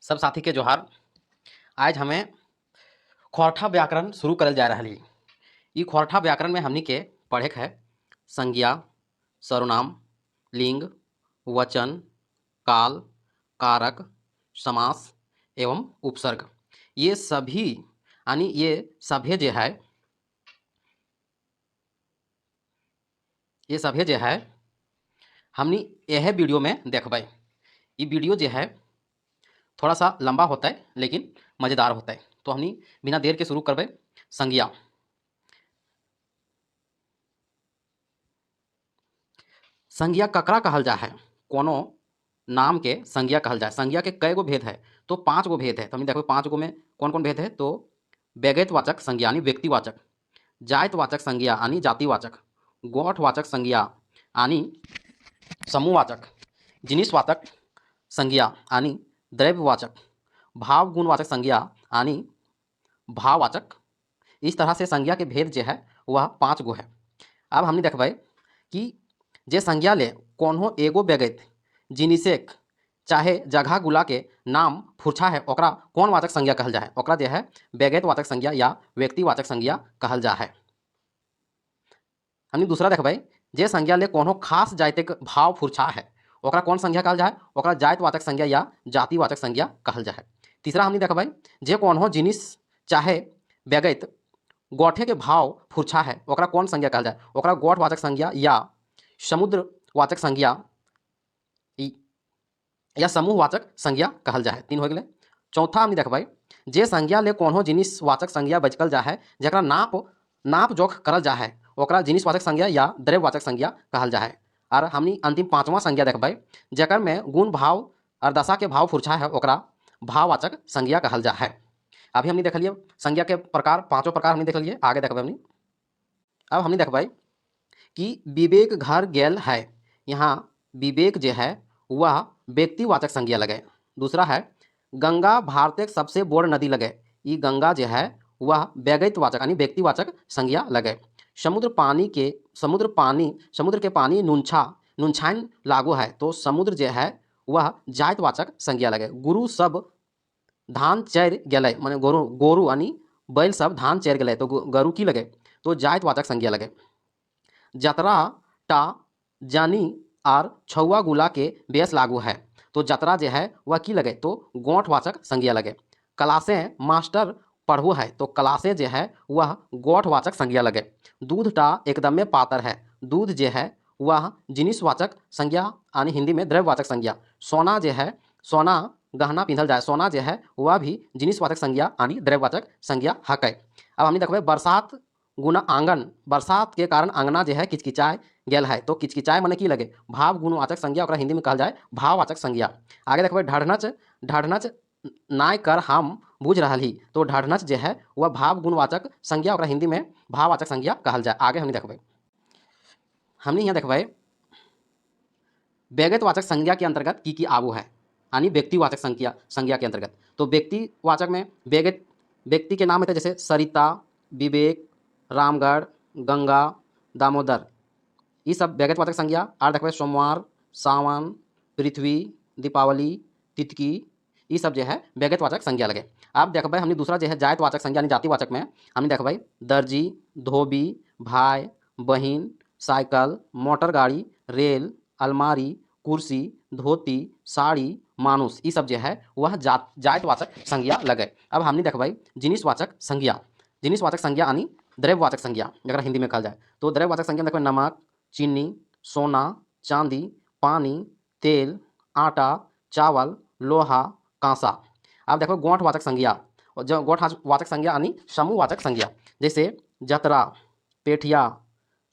सब साथी के जोहार। आज हमें खोरठा व्याकरण शुरू करल जा रही। ई खोरठा व्याकरण में हमनी के पढ़े के है संज्ञा, सर्वनाम, लिंग, वचन, काल, कारक, समास एवं उपसर्ग। ये सभी यानी ये सभे जो है हमनी यह वीडियो में देखबै। ये वीडियो जो है थोड़ा सा लंबा होता है लेकिन मज़ेदार होता है। तो हमनी बिना देर के शुरू करबै। संज्ञा। संज्ञा ककरा कहल जा है? कोनो नाम के संज्ञा कहल जाए। संज्ञा के कई गो भेद है? तो 5 गो भेद है। तो हम देखो 5 गो में कौन कौन भेद है? तो व्यक्तिवाचक संज्ञा यानी व्यक्तिवाचक, जातिवाचक संज्ञा यानी जातिवाचक, गोठवाचक संज्ञा यानी समूहवाचक, जिनिसवाचक संज्ञा यानी द्रव्यवाचक, भाव गुणवाचक संज्ञा यानी भाववाचक। इस तरह से संज्ञा के भेद जो है वह 5 गो है। अब हमने देखबै कि जे संज्ञा ले कोनो एगो व्यक्ति जिनिसेक चाहे जगह गुला के नाम फुरछा है ओकरा कौन वाचक संज्ञा कहल जाए? ओकरा जो है व्यक्तिवाचक संज्ञा या व्यक्तिवाचक संज्ञा कहल जा है। हमने दूसरा देखबै जे संज्ञा ले कोनो खास जातिक भाव फुरछा है ओकरा कौन संज्ञा कहल जाए? ओकरा जातिवाचक संज्ञा या जातिवाचक संज्ञा कहल जाए। तीसरा हमने देखबै जे कोनो जिनिस चाहे व्यक्ति गोठे के भाव फुरछा है ओकरा कौन संज्ञा कहल जाए? ओकरा गोठवाचक संज्ञा या समुद्रवाचक संज्ञा या समूहवाचक संज्ञा कहल जाए। 3 हो गए। चौथा हमने देखबै जे संज्ञा ले कोनो जिनिसवाचक संज्ञा बचकल जा है जरा नाप जोख करल जा है ओकरा जिनिसवाचक संज्ञा या द्रव्यवाचक संज्ञा कहल जा है। और हमनी अंतिम 5वां संज्ञा देखबै जकर में गुण भाव और दशा के भाव फुरछा है ओकरा भाववाचक संज्ञा कहल जा है। अभी हमने देख लिए संज्ञा के प्रकार, 5 प्रकार हमने देख लिए। आगे देखबै हमनी। अब हमने देखबै कि विवेक घर गेल है। यहाँ विवेक जो है वह व्यक्तिवाचक संज्ञा लगे। दूसरा है गंगा भारत सबसे बड़ नदी लगे। ये गंगा जो है वह व्यक्तिवाचक यानी व्यक्तिवाचक संज्ञा लगे। समुद्र के पानी नुनछाइन लागू है तो समुद्र जो है वह जातिवाचक संज्ञा लगे। गुरु सब धान चैर गेलै माने गोरु यानी बैल सब धान चैर गेलै तो गरु की लगे? तो जातिवाचक संज्ञा लगे। जतरा टा जानी और छुआ गुला के बेस लागू है तो जतरा जो है वह की लगे? तो गोठवाचक संज्ञा लगे। क्लासे मास्टर पढ़ू है तो क्लासे जो है वह गोठवाचक संज्ञा लगे। दूध टा एकदम में पातर है। दूध जो है वह जिनिसवाचक संज्ञा यानी हिंदी में द्रव्यवाचक संज्ञा। सोना जो है सोना गहना पिंधल जाए सोना जो है वह भी जिनिसवाचक संज्ञा यानी द्रव्यवाचक संज्ञा हकै। अब हमने देखबै बरसात गुना आंगन। बरसात के कारण अंगना जो है किचकिचाए गेल है तो किचकिचाए मने की लगे? भाव गुणवाचक संज्ञा, ओकरा हिंदी में कहल जाए भाववाचक संज्ञा। आगे देखबै ढढ़नच नाय कर हम बुझ रही तो ढढ़नच जो है वह भाव गुणवाचक संज्ञा, ओकरा हिंदी में भाववाचक संज्ञा कहल जाए। आगे हमने देखबै यहाँ देखबै व्यक्तिवाचक संज्ञा के अंतर्गत की आबू है यानी व्यक्तिवाचक संज्ञा के अंतर्गत। तो व्यक्तिवाचक में व्यक्ति के नाम होते जैसे सरिता, विवेक, रामगढ़, गंगा, दामोदर, ये सब व्यक्तिवाचक संज्ञा। और देखबै सोमवार, सावन, पृथ्वी, दीपावली, तितकी, ये सब जो है व्यक्तिवाचक संज्ञा लगे। अब देखबै हमने दूसरा जो है जातिवाचक संज्ञा यानी जातिवाचक में हमने देखबै दर्जी, धोबी, भाई, बहिन, साइकिल, मोटर गाड़ी, रेल, अलमारी, कुर्सी, धोती, साड़ी, मानुष, ये सब जो है वह जातिवाचक संज्ञा लगे। अब हमने देखबै जिनिसवाचक संज्ञा। जिनिसवाचक संज्ञा यानी द्रव्यवाचक संज्ञा जरा हिंदी में कहल जाए। तो द्रव्यवाचक संज्ञा देखबै नमक, चीनी, सोना, चांदी, पानी, तेल, आटा, चावल, लोहा, कांसा। अब देखो गोठवाचक संज्ञा। जो गोठवाचक संज्ञा यानी समूहवाचक संज्ञा जैसे जतरा, पेठिया,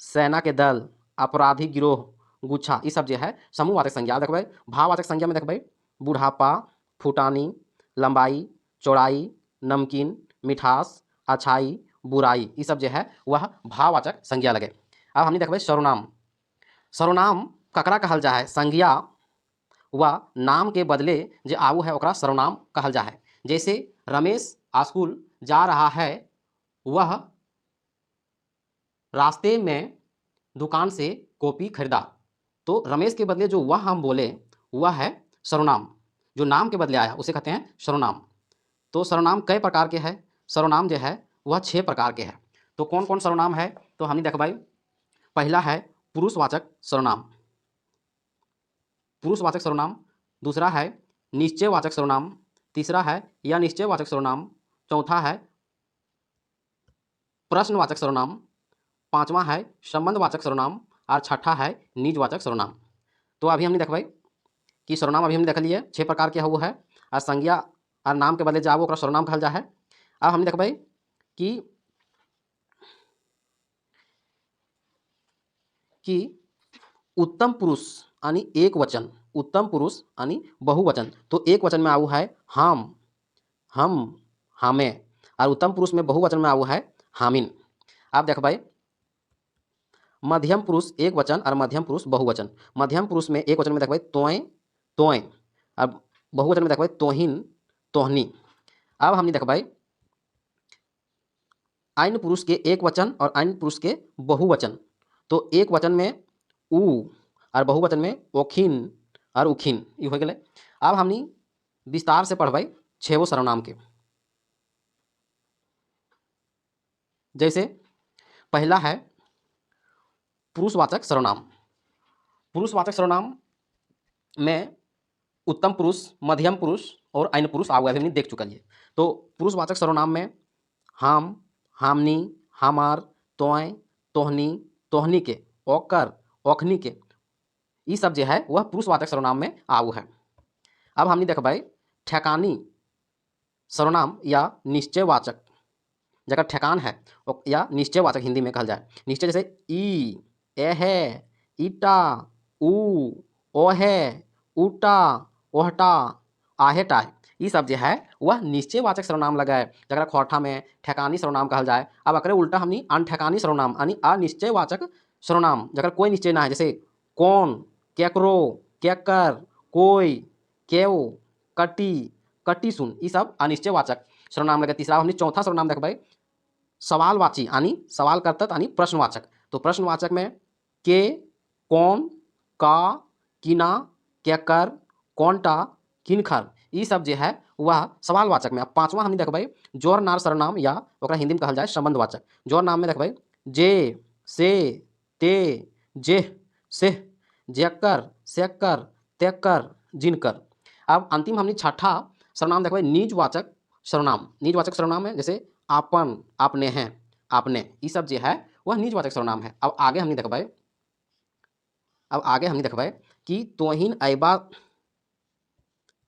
सेना के दल, अपराधी गिरोह, गुच्छा, ये सब जो है समूहवाचक संज्ञा। देखबै भाववाचक संज्ञा में देखबै बुढ़ापा, फुटानी, लंबाई, चौड़ाई, नमकीन, मिठास, अच्छाई, बुराई, ये सब जो है वह भाववाचक संज्ञा लगे। अब हमने देखबै सर्वनाम। सर्वनाम ककरा कहल जा है? संज्ञा व नाम के बदले जो आऊ है ओकरा सर्वनाम कहल जा है। जैसे रमेश स्कूल जा रहा है, वह रास्ते में दुकान से कॉपी खरीदा। तो रमेश के बदले जो वह हम बोले वह है सर्वनाम। जो नाम के बदले आया उसे कहते हैं सर्वनाम। तो सर्वनाम कई प्रकार के हैं? सर्वनाम जो है वह 6 प्रकार के हैं। तो कौन कौन सर्वनाम है तो हमने देखा भाई, पहला है पुरुषवाचक सर्वनाम, पुरुषवाचक सर्वनाम। दूसरा है निश्चयवाचक सर्वनाम। तीसरा है या निश्चयवाचक सर्वनाम। चौथा है प्रश्नवाचक सर्वनाम। पांचवा है संबंधवाचक सर्वनाम। और छठा है निजवाचक सर्वनाम। तो अभी हमने देखा भाई कि सर्वनाम अभी हमने देख लिए 6 प्रकार के वो है, और संज्ञा और नाम के बदले जाओ ओकरा सर्वनाम कहल जा है। अब हमने देखा भाई कि उत्तम पुरुष यानी एक वचन, उत्तम पुरुष यानी बहुवचन। तो एक वचन में आऊ है हम, हमें, और उत्तम पुरुष में बहुवचन में आऊ है हामिन। आप देख भाई, मध्यम पुरुष एक वचन और मध्यम पुरुष बहुवचन। मध्यम पुरुष में एक वचन में देख भाई तोय, तोय, और बहुवचन में देख भाई तोहिन, तोहनी। अब हमने देख भाई अन्य पुरुष के एक वचन और अन्य पुरुष के बहुवचन। तो एक वचन में उ और बहुवचन में ओखिन और उखिन, ये हो गए। अब हमने विस्तार से पढ़ भाई 6 सर्वनाम के। जैसे पहला है पुरुषवाचक सर्वनाम। पुरुषवाचक सर्वनाम में उत्तम पुरुष, मध्यम पुरुष और अन्य पुरुष आगे हमने देख चुका है। तो पुरुषवाचक सर्वनाम में हम, हमनी, हमार, तोय, तोहनी, तोहनी के, ओकर, ओखनी के, ये सब जो है वह पुरुषवाचक सर्वनाम में आऊ है। अब हमने देखा भाई ठेकानी सर्वनाम या निश्चयवाचक, जगह ठेकान है या निश्चयवाचक हिंदी में कहल जाए। निश्चय जैसे ई, एहे, ईटा, ऊ, ओहे, ऊटा, ओहटा, आहेटा, ये सब जो है वह निश्चयवाचक सर्वनाम लगाए, जगह खोरठा में ठेकानी सर्वनाम कहल जाए। अब अकरे उल्टा हमनी अनठेकानी सर्वनाम यानी अनिश्चयवाचक सर्वनाम, जगह कोई निश्चय ना है, जैसे कौन, केकरो, केकर, कोई, केव, कटी, कटी सुन, ये सब अनिश्चयवाचक सर्वनाम लगे। तीसरा हमने चौथा सर्वनाम देख भाई सवालवाची यानी सवाल करतत यानी प्रश्नवाचक। तो प्रश्नवाचक में के, कौन, का, किना, केकर, कौनटा, किनखर, ये सब जो है वह सवालवाचक में। अब पांचवा हमने देख भाई जोर नार सर्वनाम या ओकरा हिंदी में कहल जाए संबंधवाचक। जोर नाम में देख भाई जे, से, ते, जेह, सेह, जेकर, सेकर, तेकर, जिनकर। अब अंतिम हमने छठा सर्वनाम देख भाई निजवाचक सर्वनाम। निजवाचक सर्वनाम है जैसे आपन, आपने हैं, आपने, ये सब जो है वह निजवाचक सर्वनाम है। अब आगे हमने देख भाई कि तोहिन ऐबा,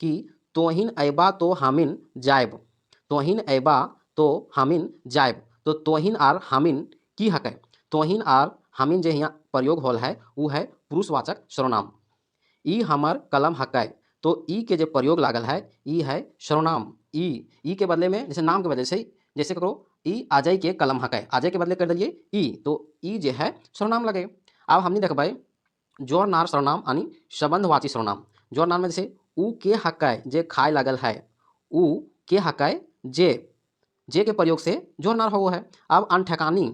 कि तोहिन ऐबा तो हामिन जायब, तोहिन ऐबा तो हामिन जायब। तो तोहिन और हामिन की हक है। तोहिन और हामिन जो यहाँ प्रयोग होल है वो है पुरुषवाचक सर्वनाम। ई हमर कलम हकै, तो ई के जो प्रयोग लागल है ई है सर्वनाम। ई के बदले में जैसे नाम के बदले से, जैसे करो ई अजय के कलम हकै, अजय के बदले कर दिए ई, तो ई जो है सर्वनाम लगे। अब हमने देख भाई जोर नार सर्वनाम यानी संबंधवाची सर्वनाम। जोर नार में जैसे ऊ के हकै जे खाए लागल है, ऊ के हकै जे के प्रयोग से जोर नार हो है। अब अनठेकानी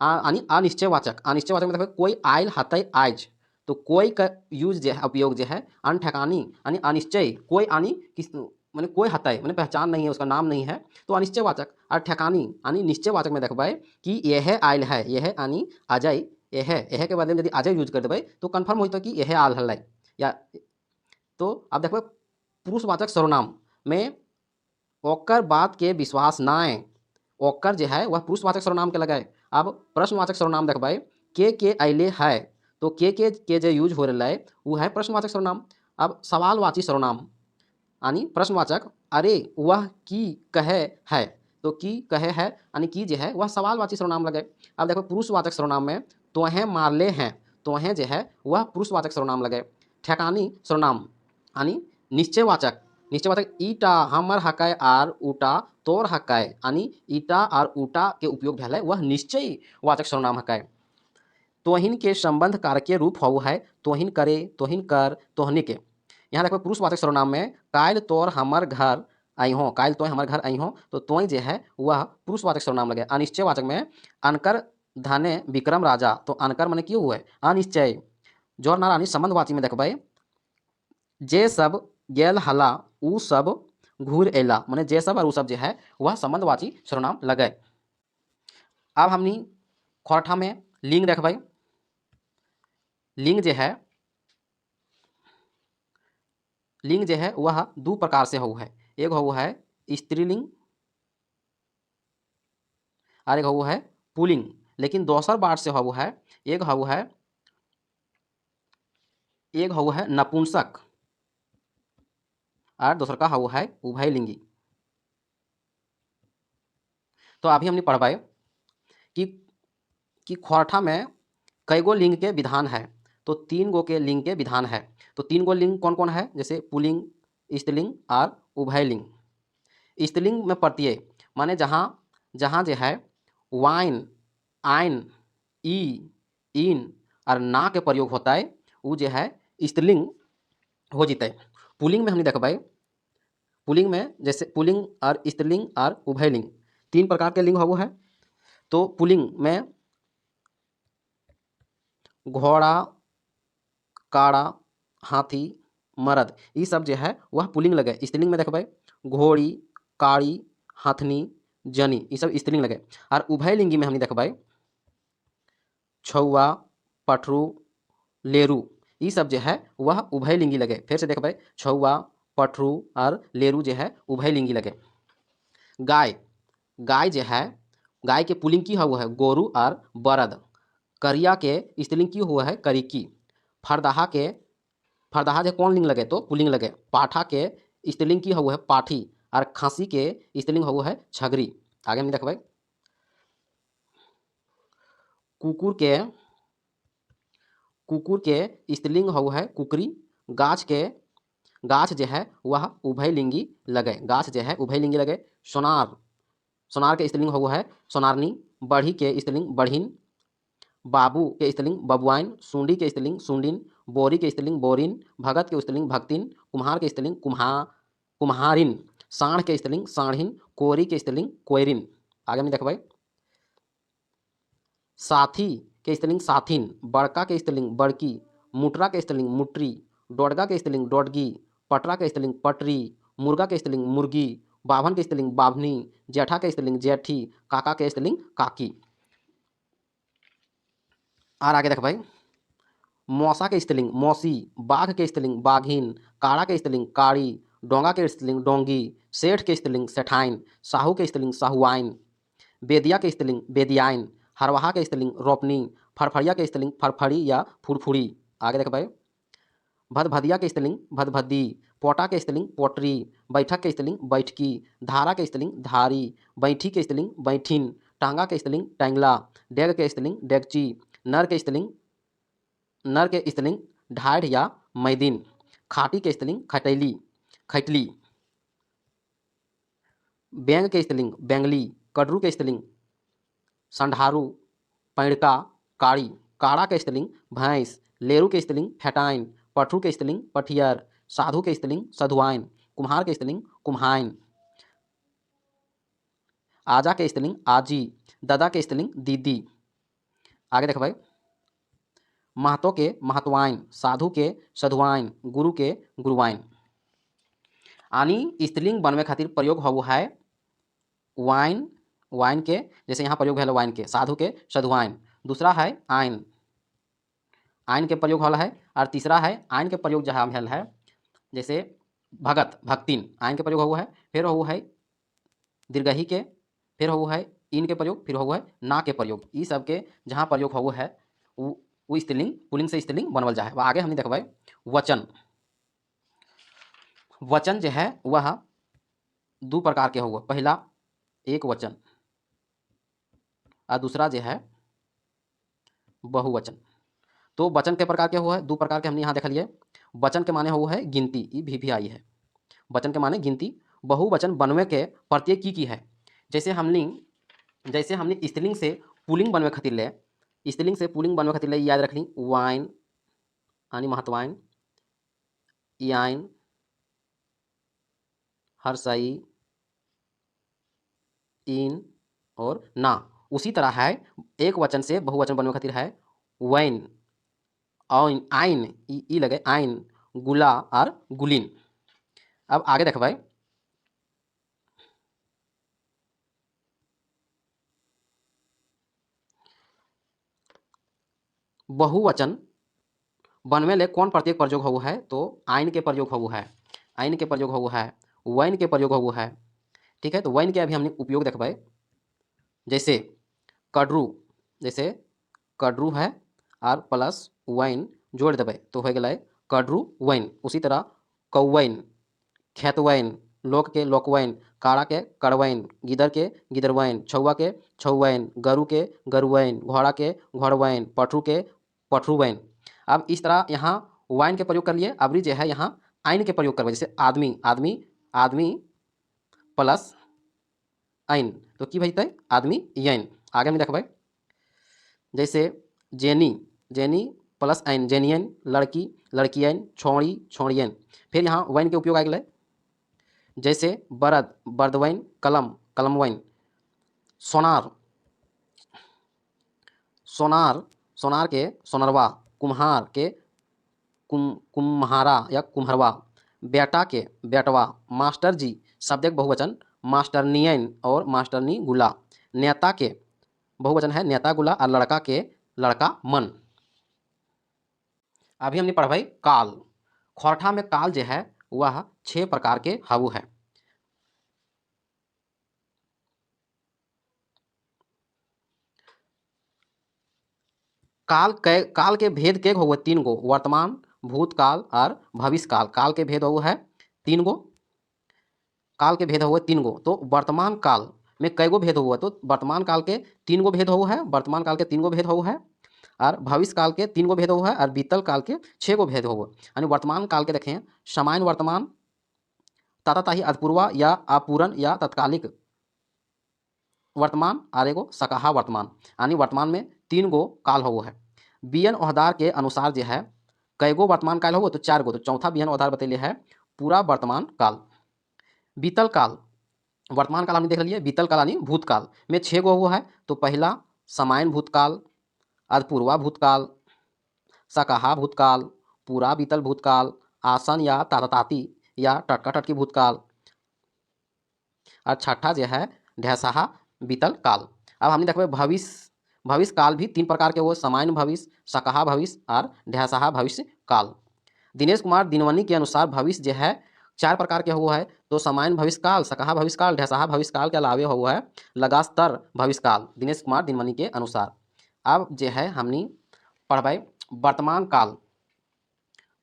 यानी अनिश्चयवाचक। अनिश्चयवाचक में देखो कोई आयल हतै आज, तो कोई का यूज जो है उपयोग जो है अनठेकानी यानी अनिश्चय, कोई यानी किस मैंने कोई हतै मैंने पहचान नहीं है, उसका नाम नहीं है, तो अनिश्चयवाचक। और ठेकानी यानी निश्चयवाचक में देखबै कि यह आयल है, यह यानी अजय, यह के बदले में यदि अजय यूज कर देबै तो कन्फर्म होता कि यह आल हलै या। तो अब देखबै पुरुषवाचक सर्वनाम में ओकर बात के विश्वास नाय, ओकर जो है वह पुरुषवाचक सर्वनाम के लगाए। अब प्रश्नवाचक सर्वनाम देखबै के अले है, तो के जो यूज हो रहा है वो है प्रश्नवाचक सर्वनाम। अब सवालवाची सर्वनाम यानी प्रश्नवाचक, अरे वह की कहे है, तो की कहे है यानी की जो है वह सवालवाची सर्वनाम लगे। अब देखो पुरुषवाचक सर्वनाम में तोहें मारले हैं, तोहें जो है वह पुरुषवाचक सर्वनाम लगे। ठेकानी सर्वनाम यानी निश्चयवाचक। निश्चयवाचक ईटा हमर हकै आर ऊटा तोर हकै, यानी ईटा और ऊटा के उपयोग भेल है वह निश्चयवाचक सर्वनाम हकै। तोहिन के संबंध कारकीय रूप हो है तोहिन करे, तोहिन कर, तोहनी के। यहाँ देखो पुरुषवाचक सर्वनाम में कायल तोर हमर घर आई हो, कायल तोय हमर घर आई हो, तो तोय जो है वह पुरुषवाचक सर्वनाम लगे। अनिश्चयवाचक में अनकर धने विक्रम राजा, तो अनकर मैंने क्यों हुआ है अनिश्चय। जोर नार यानी संबंधवाची में देखबै जे सब गेल हला उ सब घूर एला, माने जे सब और उ सब जो है वह संबंधवाची सर्वनाम लगे। अब हमनी खोरठा में लिंग देखबै। लिंग जो है वह दू प्रकार से हो है। एक हो है स्त्रीलिंग और एक हो है पुलिंग। लेकिन दोसर बार से हो है एक हो है नपुंसक और दूसर का हो है उभयलिंगी। तो अभी हमने पढ़बै कि खोरठा में कई गो लिंग के विधान है। तो 3 गो के लिंग के विधान है। तो 3 गो लिंग कौन कौन है, जैसे पुलिंग, स्त्रीलिंग और उभयलिंग। स्त्रीलिंग में प्रत्यय माने जहाँ जहाँ जो है वाइन, आइन, ई, इन और ना के प्रयोग होता है वो जो है स्त्रीलिंग हो जीते। पुलिंग में हमने देखबै, पुलिंग में जैसे पुलिंग और स्त्रीलिंग और उभयलिंग 3 प्रकार के लिंग हो है। तो पुलिंग में घोड़ा, काड़ा, हाथी, मरद ये सब जो है वह पुलिंग लगे। स्त्रीलिंग में देखबै घोड़ी, काड़ी, हाथनी, जनी ये सब स्त्रीलिंग लगे। और उभयलिंगी में हमने देखबै छौआ, पठरू, लेरू ये सब जो है वह उभयलिंगी लगे। फिर से देखबै छौआ, पठरू और लेरू जो है उभयलिंगी लगे। गाय, गाय जो है गाय के पुलिंग की हुआ है गोरु और बरद। करिया के स्त्रीलिंग की हुआ है करिकी। फरदाहा जो कौन लिंग लगे तो पुलिंग लगे। पाठा के स्त्रीलिंग की हुआ है पाठी और खांसी के स्त्रीलिंग हुआ है छगरी। आगे हम देखबै कुकुर के स्त्रीलिंग हुआ है कुकरी। गाछ जो है वह उभयलिंगी लगे। गाछ जो है उभयलिंगी लगे। सोनार के स्त्रीलिंग हुआ है सोनारनी। बढ़ी के स्त्रीलिंग बढ़िन। बाबू के स्त्रीलिंग बबुआइन। सुंडी के स्त्रीलिंग सुंडिन। बोरी के स्त्रीलिंग बोरिन। भगत के स्त्रीलिंग भक्तिन। कुम्हार के स्त्रीलिंग कुम्हारिन। साढ़ के स्त्रीलिंग साढ़िन। कोरी के स्त्रीलिंग कोयरिन। आगे में देखबै साथी के स्त्रीलिंग साथिन। बड़का के स्त्रीलिंग बड़की। मुटरा के स्त्रीलिंग मुटरी। डोडगा के स्त्रीलिंग डोडगी। पटरा के स्त्रीलिंग पटरी। मुर्गा के स्त्रीलिंग मुर्गी। बाभन के स्त्रीलिंग बाभनी। जेठा के स्त्रीलिंग जेठी। काका के स्त्रीलिंग काकी। और आगे देखबै मौसा के स्त्रीलिंग मौसी। बाघ के स्त्रीलिंग बाघिन। काड़ा के स्त्रीलिंग काड़ी। डोंगा के स्त्रीलिंग डोंगी। सेठ के स्त्रीलिंग सेठाइन। साहू के स्त्रीलिंग साहुआइन। बेदिया के स्त्रीलिंग बेदियाइन। हरवाहा के स्त्रीलिंग रोपनी। फरफरिया के स्त्रीलिंग फरफरी या फुरफुरी। आगे देखबै भदभदिया के स्त्रीलिंग भदभदी। पोटा के स्त्रीलिंग पोटरी। बैठक के स्त्रीलिंग बैठकी। धारा के स्त्रीलिंग धारी। बैठी के स्त्रीलिंग बैठिन। टांगा के स्त्रीलिंग टैंगला। डेग के स्त्रीलिंग डेगची। नर के स्त्रीलिंग ढाढ़ या मैदिन। खाटी के स्त्रीलिंग खैटली। बैंग के स्त्रीलिंग बैंगली। कटरू के स्त्रीलिंग संढारू। पैड़का काड़ी। काड़ा के स्त्रीलिंग भैंस। लेरू के स्त्रीलिंग फेटाइन। पठरू के स्त्रीलिंग पठियर। साधु के स्त्रीलिंग सधुआइन। कुम्हार के स्त्रीलिंग कुम्हाइन। आजा के स्त्रीलिंग आजी। ददा के स्त्रीलिंग दीदी। आगे देखबै महतो के महतवाइन। साधु के सधुआइन। गुरु के गुरुवाइन। आनी स्त्रीलिंग बनवे खातिर प्रयोग हो है वाइन के, जैसे यहाँ प्रयोग है वाइन के। साधु के सधुआइन। दूसरा है आइन के प्रयोग होल है। और तीसरा है आइन के प्रयोग जहाँ भेल है जैसे भगत भक्तिन आइन के प्रयोग हुआ है। फिर हुआ है दीर्घही के। फिर हुआ है इन के प्रयोग। फिर हुआ है ना के प्रयोग। ये सब के जहाँ प्रयोग हुआ है वो स्त्रीलिंग पुलिंग से स्त्रीलिंग बनवल जाए। आगे हमने देखबै वचन जो है वह 2 प्रकार के हुआ। पहला एक वचन और दूसरा जो है बहुवचन। तो वचन के प्रकार के हुआ है 2 प्रकार के हमने यहाँ देखलिए। वचन के माने हुआ है गिनती, ये भी आई है। वचन के माने गिनती। बहुवचन बनवे के प्रत्यय की है। जैसे हमने स्त्रीलिंग से पुलिंग बनवे खातिर ले, स्त्रीलिंग से पुलिंग बनवे खातिर ले याद रख ली वाइन यानी महतवाइन, याइन, हरसई, इन और ना। उसी तरह है एक वचन से बहुवचन बनवे खातिर है वैन, आइन ई लगे आइन, गुला और गुलिन। अब आगे देखबै बहुवचन बनवे ले कौन प्रत्येक प्रयोग होवो है, तो आइन के प्रयोग होवो है, आइन के प्रयोग होवो है, वैन के प्रयोग होवो है। ठीक है, तो वैन के अभी हमने उपयोग देखबै। जैसे कड्रू, जैसे कड्रू है और प्लस वैन जोड़ देबै तो हो गेलै कड्रू वैन। उसी तरह कौवैन, खेतवैन, लोक के लोकवैन, काड़ा के कड़वैन, गिदर के गिदरवैन, छौवा के छौवैन, गरु के गरुवैन, घोड़ा के घोड़वैन, पठरू के पठरूवैन। अब इस तरह यहाँ वैन के प्रयोग कर लिए। अबरी जो है यहाँ आइन के प्रयोग करबै। जैसे आदमी, आदमी, आदमी प्लस आइन तो की भजतै आदमी यैन। आगे में देखबै जैसे जेनी, जेनी प्लस आइन जेनियन, लड़की लड़कियन, छोड़ी छोड़ियन। फिर यहाँ वैन के उपयोग आ गेलै। जैसे बरद बरदवैन, कलम कलमवैन, सोनार, सोनार सोनार के सोनरवा, कुम्हार के कुम्हारा या कुम्हरवा, बेटा के बेटवा, मास्टर जी शब्द एक बहुवचन मास्टरनियन और मास्टरनी गुला, नेता के बहुवचन है नेता गुला और लड़का के लड़का मन। अभी हमने पढ़ भाई काल। खोरठा में काल जो है वह 6 प्रकार के हवु है। काल के भेद के हो 3 गो, वर्तमान, भूतकाल और भविष्य काल। काल के भेद हो है 3 गो, काल के भेद हो 3 गो। तो वर्तमान काल में कई गो भेद हुआ, तो वर्तमान काल के 3 गो भेद हो है, वर्तमान काल के 3 गो भेद हो है, और भविष्य काल के 3 गो भेद हो है, और बीतल काल के 6 गो भेद हो। यानी वर्तमान काल के देखें सामान्य वर्तमान, ताताताही अपूर्वा या अपूरण या तत्कालिक वर्तमान, और एगो सकाहा वर्तमान। यानी वर्तमान में 3 गो काल हो है। बियन ओहदार के अनुसार जो है कई गो वर्तमान काल हो, तो 4 गो। तो चौथा बियन ओहदार बतैले है पूरा वर्तमान काल। बीतल काल, वर्तमान काल हमने देख लिए, बीतल काल यानी भूतकाल में 6 गो वो है। तो पहला सामान्य भूतकाल, अधपूर्वा भूतकाल, सकाहा भूतकाल, पूरा बीतल भूतकाल, आसन या ताताताती या टटका टटकी भूतकाल, और छठा जो है ढैसाहा बीतल काल। अब हमने देखो भविष्य, भविष्य काल भी 3 प्रकार के वो, सामान्य भविष्य, सकाहा भविष्य और ढैसाहा भविष्य काल। दिनेश कुमार दिनवनी के अनुसार भविष्य जो है 4 प्रकार के हुआ है। तो सामान्य भविष्य काल, सकाहा भविष्य काल, ढैसाहा भविष्य काल के अलावे हुआ है लगास्तर भविष्य काल दिनेश कुमार दिनवनी के अनुसार। अब जो है हमने पढ़बै वर्तमान काल।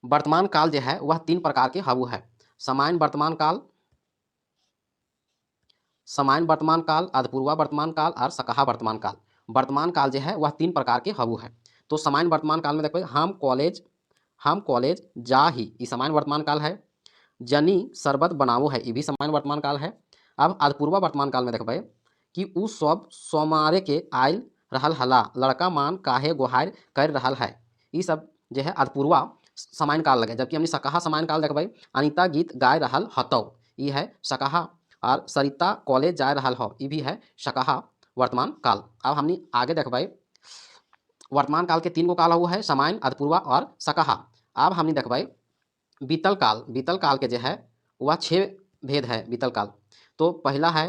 वर्तमान काल जो है वह 3 प्रकार के हवु है। सामान्य वर्तमान काल, सामान्य वर्तमान काल, अधपूर्वा वर्तमान काल और सकाहा वर्तमान काल। वर्तमान काल जो है वह 3 प्रकार के हवु है। तो सामान्य वर्तमान काल में देखो हम कॉलेज जा ही, ये सामान्य वर्तमान काल है। जनी शरबत बनावो है, ये भी सामान्य वर्तमान काल है। अब अधपूर्वा वर्तमान काल में देखबै कि उ सब सोमारे के आयल रहल हला, लड़का मान काहे गोहार कर रहल है, ये सब जो है अधपूर्वा सामान्य काल लगे। जबकि हमने सकाहा सामान्य काल देखबै अनिता गीत गाय रहल हतौ, ये है सकाहा। और सरिता कॉलेज जा रहल हो, ये भी है सकाहा वर्तमान काल। अब हमने आगे देखबै वर्तमान काल के 3 गो काल हुआ है, सामान्य, अधपूर्वा और सकाहा। अब हमने देखबै बीतल काल। बीतल काल के जो है वह 6 भेद है बीतल काल। तो पहला है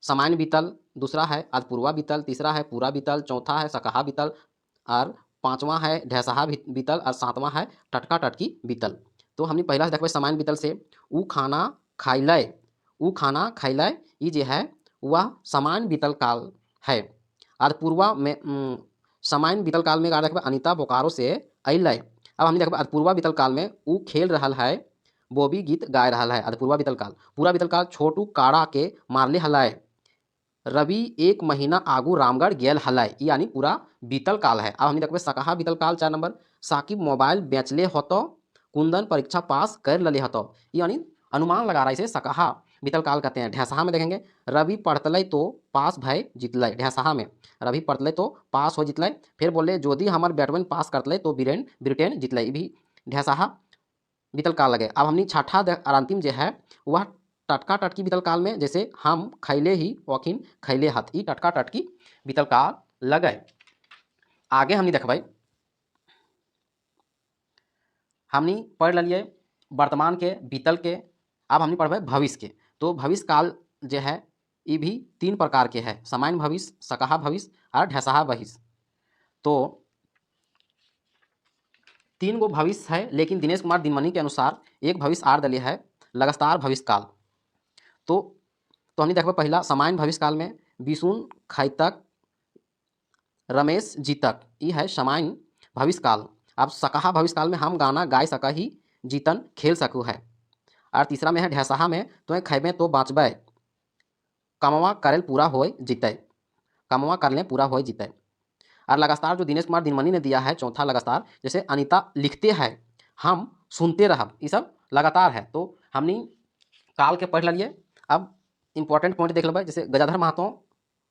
सामान्य बीतल, दूसरा है अधपूर्वा बीतल, तीसरा है पूरा बीतल, चौथा है सकाहा बीतल, और पांचवा है ढैसाहा बीतल, और सातवां है टटका टटकी बीतल। तो हमने पहला से देखबै सामान्य बीतल से उ खाना खाइलै, उ खाना खैलै, ये जो है वह सामान्य बीतल काल है। अधपूर्वा में सामान्य बीतल काल में देखबै अनिता बोकारो से अलै। अब हमने देखबै अधपूर्वा बीतल काल में उ खेल रहल है, बोबी गीत गाय रहल है, अधपूर्वा बीतल काल। पूरा बीतल काल छोटू काड़ा के मारले हलै, रवि 1 महीना आगू रामगढ़ गेल हलै, यानी पूरा बीतल काल है। अब हमने देखबै सकाहा बीतल काल 4 नंबर, साकिब मोबाइल बेचले होतो, कुंदन परीक्षा पास कर लले होतो, यानी अनुमान लगा रहा है, इसे सकाहा बीतल काल कहते हैं। ढैसाहा में देखेंगे रवि पढ़तलै तो पास भय जितलै, ढैसाहा में रवि पढ़तलै तो पास हो जितलै। फिर बोले जोदी हमर बैटमैन पास करतलै तो ब्रिटेन जितलै, ये भी ढैसाहा बीतल काल लगे। अब हमने छठा और अंतिम जो है वह टटका टटकी बीतल काल में, जैसे हम खैले ही वकीन खैले हत, ई टटका टटकी बीतल काल लगे। आगे हमने देखबै हमने पढ़ लिये वर्तमान के, बीतल के अब हमने पढ़बै भविष्य के। तो भविष्य काल जो है ये भी 3 प्रकार के है, सामान्य भविष्य, सकहा भविष्य और ढैसहा भविष्य। तो 3 गो भविष्य है, लेकिन दिनेश कुमार दिनमणि के अनुसार एक भविष्य आर दलीय है, लगातार भविष्य काल। तो हमने देखबै पहला सामान्य भविष्य काल में बिशुन खैतक रमेश जीतक, ये है सामान्य भविष्य काल। अब सकहा भविष्य काल में हम गाना गाय सका ही, जीतन खेल सकू है। और तीसरा में है ढैसहा में तो खैबे तो बाँचबै, कमवा करेल पूरा होय जीतै, कमवा करले पूरा होय जीतै। और लगातार जो दिनेश कुमार दिनमणि ने दिया है चौथा लगातार, जैसे अनीता लिखते हैं हम सुनते रहब, ये सब लगातार है। तो हमने काल के पढ़ लिए। अब इंपॉर्टेंट पॉइंट देख लेबै, जैसे गजाधर महतो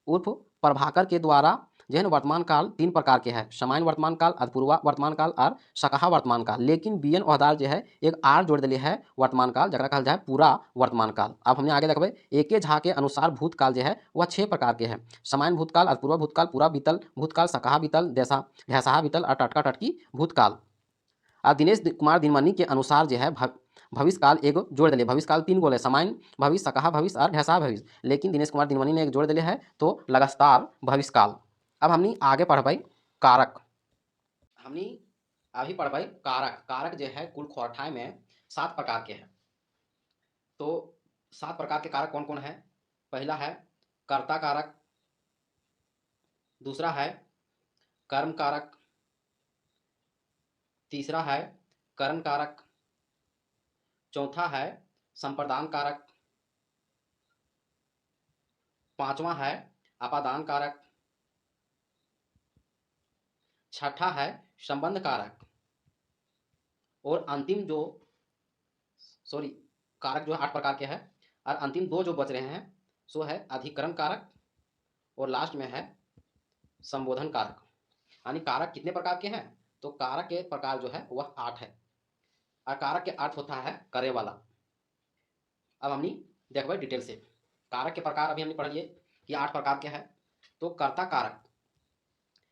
उर्फ प्रभाकर के द्वारा जो है ना वर्तमान काल 3 प्रकार के है, सामान्य वर्तमान काल, अधपूर्वा वर्तमान काल और सकहा वर्तमान काल। लेकिन बी एन ओहदार जो है एक आर जोड़ दिले है वर्तमान काल, जरा कहल जाए पूरा वर्तमान काल। अब हमने आगे देखबै एके झा के अनुसार भूतकाल जो है वह 6 प्रकार के है, सामान्य भूतकाल, अधपूर्वा भूतकाल, पूरा बीतल भूतकाल, सकहा बीतल, ढैसहा बीतल और टटका टटकी भूतकाल। और दिनेश कुमार दिनमणि के अनुसार जो है भविष्य काल एगो जोड़ दिले, भविष्य काल 3 गो है, सामान्य भविष्य, सकहा भविष्य और ढैसहा भविष्य। लेकिन दिनेश कुमार दिनमणि ने एक जोड़ दिले है तो लगातार भविष्य काल। अब हमने आगे पढ़बै कारक। हमने अभी पढ़बै कारक। कारक जो है कुल खोरठाई में 7 प्रकार के हैं। तो 7 प्रकार के कारक कौन कौन है? पहला है कर्ता कारक, दूसरा है कर्म कारक, तीसरा है करण कारक, चौथा है संप्रदान कारक, पांचवा है अपादान कारक, छठा है संबंध कारक, और अंतिम जो कारक जो है 8 प्रकार के हैं, और अंतिम 2 जो बच रहे हैं सो है अधिकरण कारक और लास्ट में है संबोधन कारक। यानी कारक कितने प्रकार के हैं? तो कारक के प्रकार जो है वह 8 है, और कारक के अर्थ होता है करे वाला। अब हमने देखबै डिटेल से कारक के प्रकार। अभी हमने पढ़ लिए कि 8 प्रकार के हैं। तो कर्ता कारक,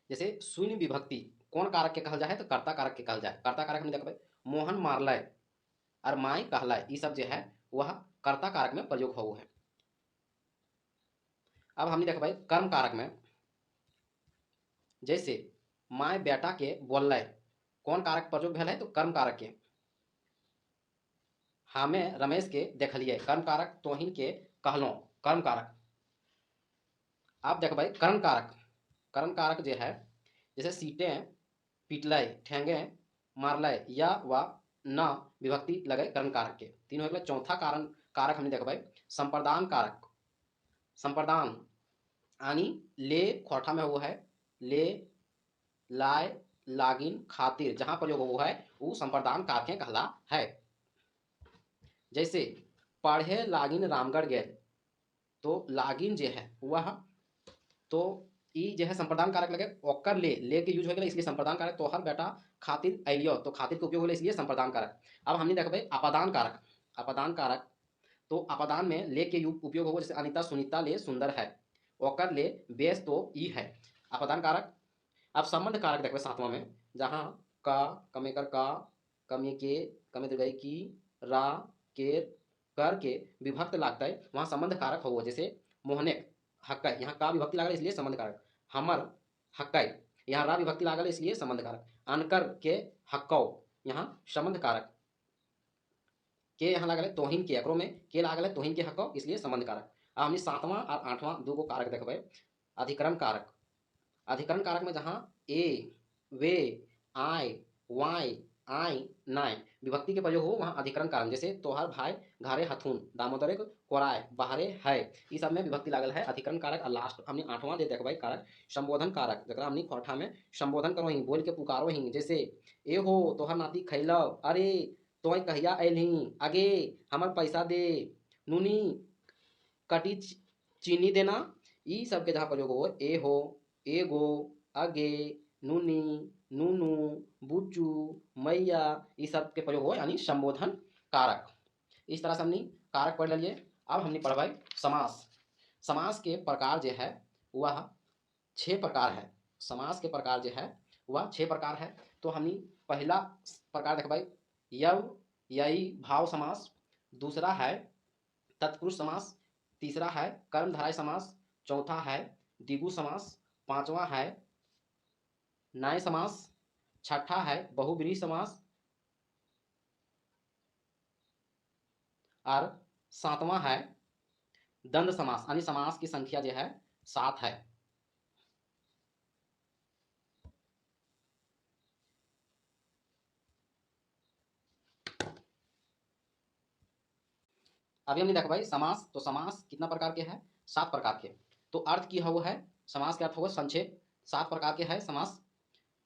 जैसे शून्य विभक्ति कौन कारक के कहल जाए? तो कर्ता कारक के कहल जाए। कर्ता कारक हमने देखबै मोहन मारलय और माय कहलय, ये सब जो है वह कर्ता कारक में प्रयोग हो है। अब हमने देखबै कर्म कारक में, जैसे माय बेटा के बोलय, कौन कारक प्रयोग भेल है? तो कर्म कारक के। हमें रमेश के देखलिए, कर्म कारक। तोहिन के कहलों, कर्म कारक। आप देखबै कर्ण कारक। कर्ण कारक जो है जैसे सीटे पीटलय, ठेंगे मारलय या व न विभक्ति लगे कर्ण कारक के, 3 हो गए। चौथा कारण कारक हमने देखबै संप्रदान कारक। संप्रदान यानी ले खोरठा में वो है ले, लाय, लागिन, खातिर, जहां प्रयोग वो है वो संप्रदान कारक कहला है। जैसे पढ़े लागिन रामगढ़ गए, तो लागिन जो है वह तो ई जो है संप्रदान कारक लगे। ओकर ले के यूज हो गया इसलिए संप्रदान कारक। तोहर बेटा खातिर अलियो, तो खातिर के उपयोग हो इसलिए संप्रदान कारक। अब हमने देखबै अपादान कारक। अपादान कारक तो अपादान में ले के उपयोग होगा, जैसे अनिता सुनीता ले सुंदर है, ओकर ले बेस तो ई है अपादान कारक। अब संबंध कारक देखबै 7वां में, जहाँ का, कमेकर का, कमे के, कमे दीर्घई की, रा, के, कर के विभक्त लागतै वहाँ संबंध कारक होगा। जैसे मोहने हक्कै, यहाँ का विभक्ति लागल इसलिए संबंध कारक। हमर हक्कै, यहाँ रा विभक्ति लागल इसलिए संबंध कारक। अनकर के हक्कौ, यहाँ संबंध कारक। के यहाँ लागल तोहिन के, एकरो में के लागल तोहिन के हक्कौ इसलिए संबंध कारक। अब हमने 7वां और 8वां 2 गो कारक देखबै अधिकरण कारक। अधिकरण कारक में जहाँ ए, वे, आय, वाय, आय, नाय विभक्ति के प्रयोग हो वहाँ अधिकरण कारक। जैसे तोहर भाई घरे हथुन, दामोदर कोराय बाहरे है, इस सब में विभक्ति लागल है अधिकरण कारक। और लास्ट हमने 8वां दे देखबै कारक संबोधन कारक, जरा हमने खोरठा में संबोधन करो ही, बोल के पुकारो ही। जैसे ए हो तोहर नाती खैलौ, अरे तोय कहिया अइलही, आगे हमर पैसा दे, नूनी कटी चीनी देना, ई सब के जहाँ प्रयोग हो ए हो, एगो, अगे, नूनी, नूनू, बुचू, मैया, ये सब के प्रयोग हो यानी संबोधन कारक। इस तरह से हमने कारक पढ़ लिए। अब हमने पढ़बै समास। समास के प्रकार जो है वह 6 प्रकार है। समास के प्रकार जो है वह 6 प्रकार है। तो हमने पहला प्रकार देखबै यव, यई भाव समास, दूसरा है तत्पुरुष समास, तीसरा है कर्मधारय समास, चौथा है द्विगु समास, पांचवा है न्याय समास, छठा है बहुब्रीहि समास और सातवां है द्वंद्व समास, यानी समास की संख्या जो है 7 है। अभी हमने देखा भाई समास, तो समास कितना प्रकार के हैं? 7 प्रकार के। तो अर्थ की है समास के अर्थ होगा संक्षेप। 7 प्रकार के है समास।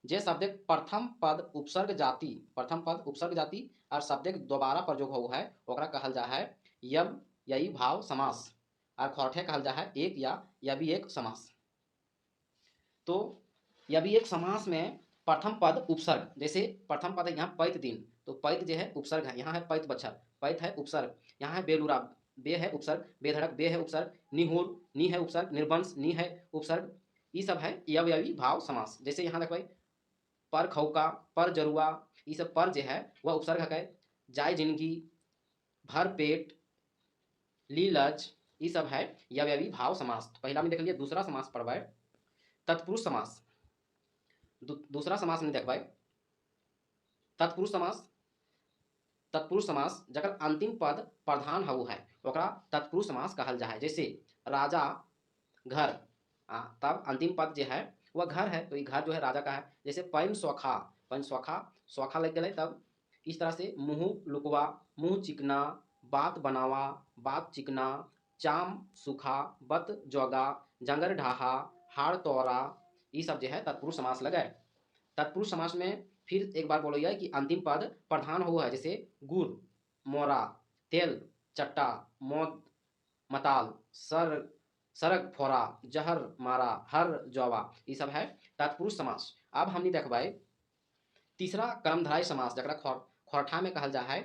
जे शब्द प्रथम पद उपसर्ग जाति, प्रथम पद उपसर्ग जाति और शब्द दोबारा प्रयोग हो है ओकरा कहल जा है यम यही भाव समास, और खौठे कहल जा है एक या यबी एक समास। तो यबी एक समास में प्रथम पद उपसर्ग, जैसे प्रथम पद है यहाँ पैत दिन, तो पैत जो है उपसर्ग है, यहाँ है पैत बच्छर, पैत है उपसर्ग, यहाँ है बेलुरा, बे है उपसर्ग, बेधड़क बे है उपसर्ग, निहुर नी है उपसर्ग, निर्वंश नी है उपसर्ग, ये सब है यवयवी भाव समास। जैसे यहाँ देख भाई पर खौका, पर जरुआ, ये सब पर जो है वह उपसर्ग है। जाय जिंदगी, भर पेट, लीलज, ये सब है यवयवी भाव समास। तो पहला में देख लिया। दूसरा समास पढ़वाए तत्पुरुष समास। दूसरा समास में देखवाए तत्पुरुष समास। तत्पुरुष समास जकर अंतिम पद प्रधान हउ है ओकरा तत्पुरुष समास कहल जा है। जैसे राजा घर, तब अंतिम पद जो है वह घर है, तो ये घर जो है राजा का है। जैसे पैन सोखा, पैन सोखा, सोखा लग गए तब इस तरह से मुँह लुकवा, मुँह चिकना, बात बनावा, बात चिकना, चाम सूखा, बत जोगा, जंगर ढाहा, हाड़ तोरा, ये सब जो है तत्पुरुष समास लगे। तत्पुरुष समास में फिर एक बार बोलो कि अंतिम पद प्रधान हुआ है। जैसे गुड़, मोरा, तेल, चट्टा, मौत, मताल, सरग फोरा, जहर मारा, हर जवा, ये सब है तत्पुरुष समास। अब हमने देखबाई तीसरा कर्मधारय समास जरा खोरठा में कहल जा है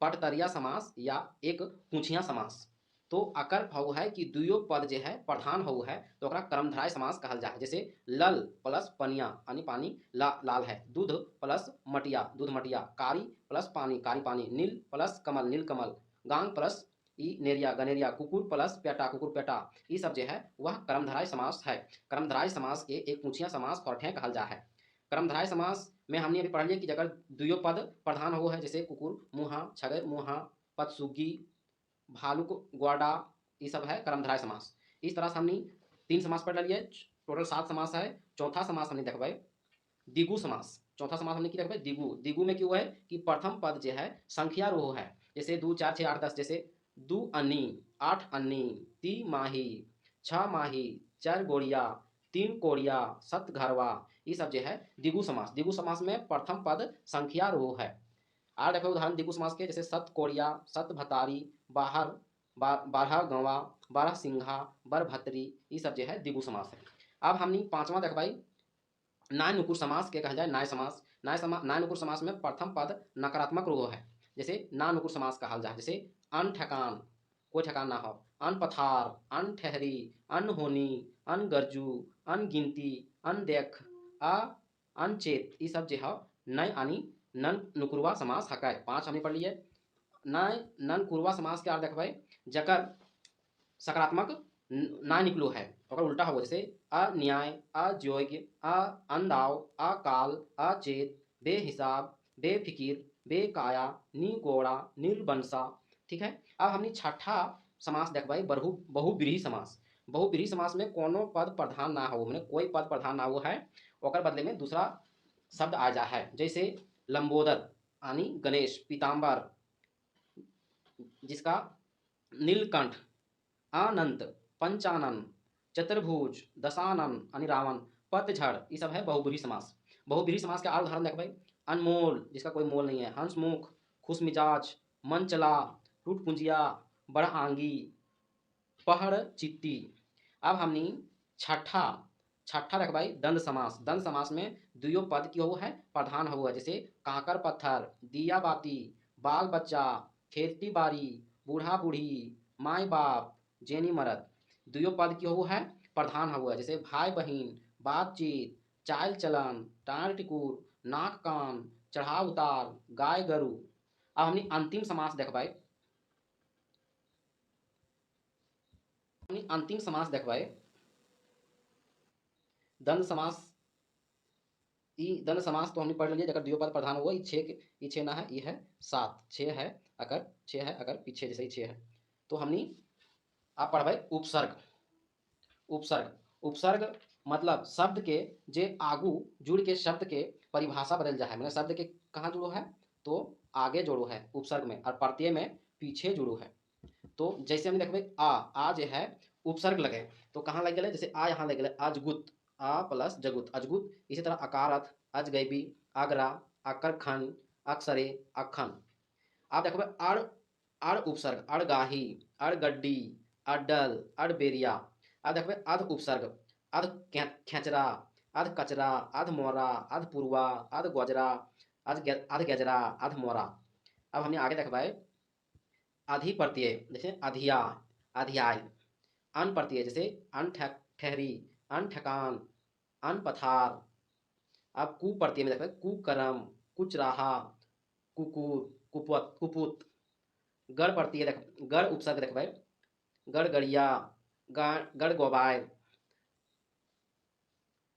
पटतरिया समास या एक पूछिया समास। तो अकर हउ है कि दुयो पद जो है प्रधान हउ है तो कर्मधारय समास कहल जा है। जैसे लल प्लस पनिया, यानी पानी लाल है, दूध प्लस मटिया, दूध मटिया, कारी प्लस पानी, कारी पानी, नील प्लस कमल, नील कमल, गांग प्लस ई नेरिया, गनेरिया, कुकुर प्लस पेटा, कुकुर पेटा, ये सब जो है वह कर्मधारय समास है। कर्मधारय समास के एक पूछिया समास खोरठे कहल जा है। कर्मधारय समास में हमने अभी पढ़ लिया कि जगह दुयो पद प्रधान हो है। जैसे कुकुर मुहा, छगर मुहा, पतसुगी, भालुक ग्वाडा, ये सब है कर्मधारय समास। इस तरह से हमने 3 समास पढ़ लिए, टोटल 7 समास है। चौथा समास हमने देखा दिगु समास। चौथा समास हमने देखा दिगु। दिगु में क्यों है कि प्रथम पद जो है संख्या रोह है। जैसे 2 4 6 8 10, जैसे 2 अन्नी, 8 अन्नी, 3 माही, 6 माही, 4 गोड़िया, 3 कोड़िया, 7 घरवा, ये सब जो है दिगु समास। दिगु समास में प्रथम पद संख्या रोह है। और देखो उदाहरण दिगु समास के, जैसे 7 कोड़िया, 7 भतारी, बाहर, 12 गवा, 12 सिंघा, बर भतरी, ये सब जो है दिगु समास है। अब हमने पांचवा देख भाई नाय नुकुर समास के कहा जाए नाय समास। नाय नुकुर समास में प्रथम पद नकारात्मक रोह है। जैसे ना नुकुर समास कहा जाए। जैसे अन ठेकान, कोई ठेकान ना हो, अन पथार, अन ठहरी, अन होनी, अन गरजू, अन गिनती, अन देख, अन चेत, ये सब जो है नय आनी नन नुकुरवा समास हकाय। 5 हमने पढ़ लिए। नय नन कुरवा समास के अर्थ देख भाई जकर सकारात्मक ना निकलो है और उल्टा हो। जैसे अन्याय, अयोग्य, अंधाव, अकाल, अचेत, बेहिसाब, बेफिकिर, बेकाया, निगोड़ा, निर्बंसा। ठीक है। अब हमने छठा समास देखबाई बहुब्रीहि समास। बहुब्रीहि समास में कोनो पद प्रधान ना हो, मैंने कोई पद प्रधान ना हो है, ओकर बदले में दूसरा शब्द आ जा है। जैसे लंबोदर यानी गणेश, पीताम्बर जिसका नीलकंठ, अनंत, पंचानन, चतुर्भुज, दशानन यानी रावण, पतझड़, ये सब है बहुब्रीहि समास। बहुब्रीहि समास के और उदाहरण देख भाई अनमोल जिसका कोई मोल नहीं है, हंसमुख, खुश मिजाज, मन चला, टूट पुंजिया, बड़ आंगी, पहड़ चित्ती। अब हमने छठा छठा देख भाई दंड समास। दंड समास में दुयो पद की हो है प्रधान हो है। जैसे काकर पत्थर, दिया बाती, बाल बच्चा, खेती बाड़ी, बूढ़ा बूढ़ी, माई बाप, जेनी मरद, दुयो पद की हो है प्रधान हुआ। जैसे भाई बहन, बातचीत, चाल चलन, टार टिकुर, नाक कान, चढ़ाव उतार, गाय गरु। अब हमने अंतिम समास देख भाई हमनी अंतिम समास देखबै। द्वंद्व समास, ई द्वंद्व समास तो हमने पढ़ लिया जगह द्विपद प्रधान हुआ। ई छः ना है, ये है सात, छः है अगर पीछे जैसे ही छः है तो हमनी आप पढ़बै उपसर्ग। उपसर्ग मतलब शब्द के जे आगू जुड़ के शब्द के परिभाषा बदल जा है, मैंने शब्द के कहाँ जुड़ो है तो आगे जोड़ो है उपसर्ग में, और प्रत्यय में पीछे जुड़ो है। तो जैसे हम देखबे आ जो है उपसर्ग लगे तो कहाँ लग गए, जैसे आ यहाँ लग गए अजगुत, आ प्लस जगुत अजगुत। इसी तरह अकारत, अजगैबी, आगरा, आकर खन, अक्षरे, अखन। आप देखो अड़, अड़ उपसर्ग अड़गाही, अड़गड्डी, अड्डल, अड़बेरिया। आप देखो अध उपसर्ग अध खेचरा, अध कचरा, अध मोरा, अध पुरवा, अध गोजरा, अध गेजरा, अध मोरा। अब हमने आगे देखबे आधी प्रत्यय जैसे अधिया, अधियाय। अन प्रत्यय जैसे अन ठहरी, अन ठकान, अन पथार। अब कु प्रत्यय में देखबे कुकरम, कुचराहा, कुकुर, कुपत, कुपुत। गढ़ प्रत्यय देख, गढ़ उपसर्ग देखबे गड़गड़िया, गढ़ गोबाय।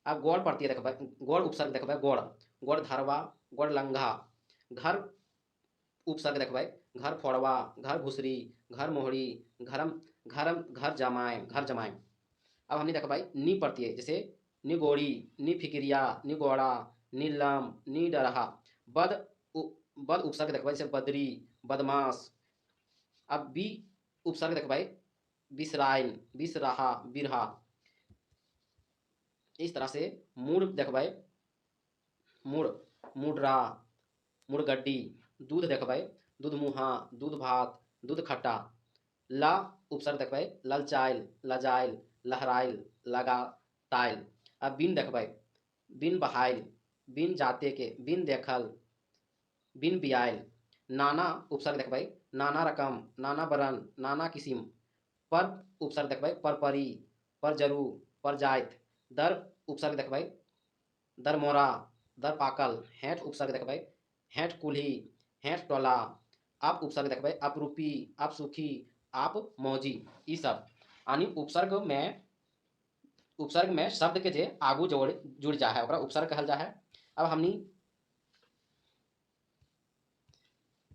अब गौड़ प्रत्यय देखबे, गौड़ उपसर्ग देखबे गौड़, गौड़ धरवा, गौड़ लंघा। घर उपसर्ग देखबे घर फोड़वा, घर घुसरी, घर मोहरी, घर जमाए, घर जमाए। अब हमने देखा भाई नी प्रत्यय जैसे निगोड़ी, नी फिक्रिया, निगोड़ा, नीलम, नी डरहा। बद बद उपसर्ग देखा जैसे बदरी, बदमाश। अब बी उपसर्ग देखा भाई बिसराइन, बिसराहा, बिरहा। इस तरह से मूड देखबै मूड, मुडरा, मुड़गड्डी। दूध देखबै दूध मुहा, दूध भात, दूध खट्टा। ला उपसर्ग देखबै ललचाइल, लजाइल, लहराइल, लगा ताइल। अब बिन देखबै बिन बहाइल, बिन जाते के, बिन देखल, बिन बियाइल। नाना उपसर्ग देखबै नाना रकम, नाना बरन, नाना किसिम। पर उपसर्ग देखबै परपरी, पर जरू, पर जाइत। दर उपसर्ग देखबै दर मोरा, दर पाकल। हेठ उपसर्ग देखबै हेठ कुल्ही, हेठ टोला। आप उपसर्ग देखबै अपरूपी, आप सुखी, आप मौजी। ई सब यानी उपसर्ग में शब्द के जे आगू जुड़ जा है ओकरा उपसर्ग कहल जा है। अब हमनी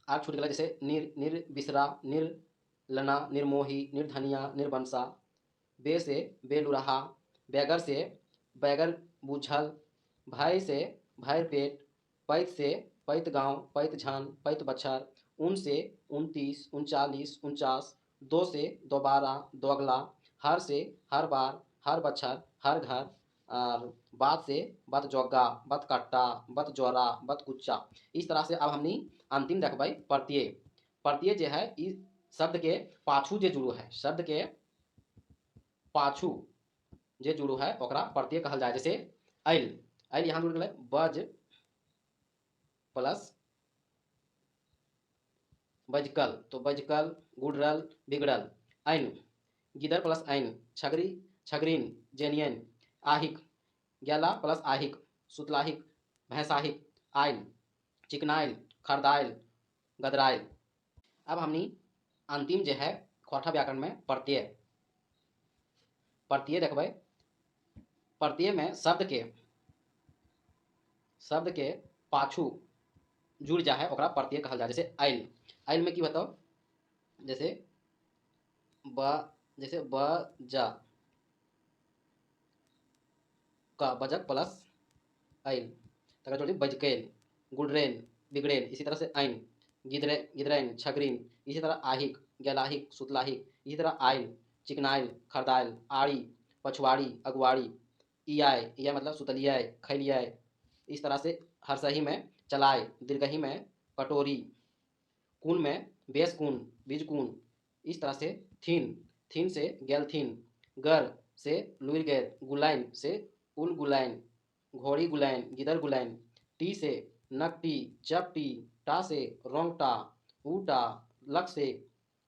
आग छूट गया जैसे निर्बिसरा, निर्लना, निर्मोही, निर्धनिया, निर्वंशा। बे से बेलुरहा, बैगर से बैगर बूझल, भय से भय पेट, पैत से पैत गांव, पैत झन, पैत बच्छर। उन से 29, 39, 49। दो से दोबारा, दोगला। हर से हर बार, हर बच्छर, हर घर। और बात से बत जोगा, बत कट्टा, बत जोरा, बत कुच्चा। इस तरह से अब हमनी अंतिम देखबै प्रत्यय। प्रत्यय जो है इस शब्द के पाछू जे जुड़ो है, शब्द के पाछू जे जुड़ो है ओकरा प्रत्यय कहल जाए। जैसे ऐल, ऐल यहाँ जुड़ गए बज प्लस बजकल, तो बजकल, गुडरल, बिगड़ल। ऐन, गिदर प्लस ऐन, छगरी, छगरीन, जेनियन। आहिक, ग्याला प्लस आहिक, सुतलाहिक, भैंसाहिक। आयल, चिकनाइल, खरदाइल, गदराइल। अब हमनी अंतिम जो है खोटा व्याकरण में प्रत्यय। प्रत्यय देखबै प्रत्यय में शब्द के पाछू जुड़ जा है ओकरा प्रत्यय कहल जाए। जैसे ऐल, ऐल में की बताओ जैसे ब जा का बजक प्लस ऐल, तक जोड़ी बजकेल, गुडरेन, बिगड़ेन। इसी तरह से ऐन, गिदरैन, छगरीन। इसी तरह आहिक, गैलाहिक, सुतलाहिक। इसी तरह आयल, चिकनाइल, खरदाइल, आड़ी, पछुआड़ी, अगुआड़ी। इयाय, इया मतलब सुतलियाय, खैलियाय। इस तरह से हरसही में चलाय, दीर्घही में कटोरी, कून में बेस कून, बीज कून। इस तरह से थीन, थीन से गैलथीन। गर से लुइर गैर, गुलाइन से उल गुलाइन, घोड़ी गुलाइन, गिदर गुलाइन। टी से नकटी, चपटी। टा से रोंगटा, ऊटा। लक से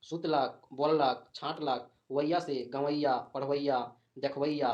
सुतलक, बोललक, छाँटलक। वैया से गवैया, पढ़वैया, देखवैया।